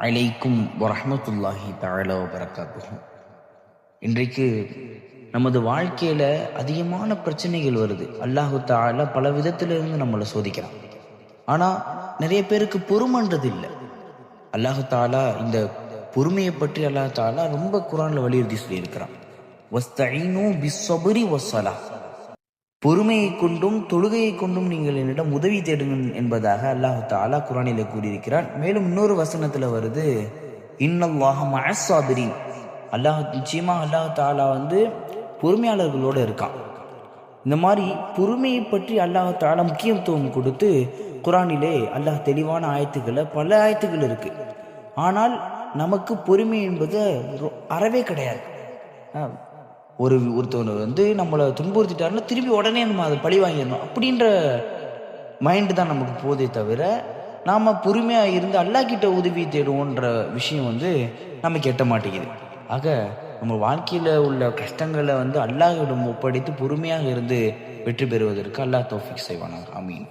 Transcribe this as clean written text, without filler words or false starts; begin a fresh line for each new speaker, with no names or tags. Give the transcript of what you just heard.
அலைக்கும் வரஹ்மத்துல்லாஹி தஆலா வபரகாத்துஹு. இன்றைக்கு நமது வாழ்க்கையில அதிகமான பிரச்சனைகள் வருது. அல்லாஹு தஆலா பல விதத்திலிருந்து நம்மளை சோதிக்கிறான். ஆனா நிறைய பேருக்கு பொறுமைன்றது இல்லை. அல்லாஹு தஆலா இந்த பொறுமையை பற்றி அல்லாஹ் தஆலா ரொம்ப குர்ஆன்ல வலியுறுத்தி சொல்லியிருக்கிறான். வஸ்தஈனு பிஸ்ஸப்ரி வஸ்ஸலாஹ், பொறுமையை கொண்டும் தொழுகையை கொண்டும் நீங்கள் என்னிடம் உதவி தேடுங்கள் என்பதாக அல்லாஹ் தஆலா குர்ஆனிலே கூறியிருக்கிறான். மேலும் இன்னொரு வசனத்துல வருது, இன்னல்லாஹ மஅஸ் ஸாபிரீன், நிச்சயமா அல்லாஹ் தஆலா பொறுமையாளர்களோடு இருக்கான். இந்த மாதிரி பொறுமையை பற்றி அல்லாஹ் தஆலா முக்கியத்துவம் கொடுத்து குர்ஆனிலே அல்லாஹ் தெளிவான பல ஆயத்துகள் இருக்கு. ஆனால் நமக்கு பொறுமை என்பது அறவே கிடையாது. ஒருத்தவர் நம்மளை துன்புறுத்திட்டாருன்னா திரும்பி உடனே நம்ம அதை பழி வாங்கிடணும் அப்படின்ற மைண்டு தான் நமக்கு போதே தவிர, நாம் பொறுமையாக இருந்து அல்லாஹ் கிட்ட உதவி தேடுவோன்ற விஷயம் நமக்கு எட்ட மாட்டேங்குது. ஆக நம்ம வாழ்க்கையில் உள்ள கஷ்டங்களை அல்லாஹ்விடம் ஒப்படைத்து பொறுமையாக இருந்து வெற்றி பெறுவதற்கு அல்லாஹ் தௌஃபீக் செய்வானாக. ஆமீன்.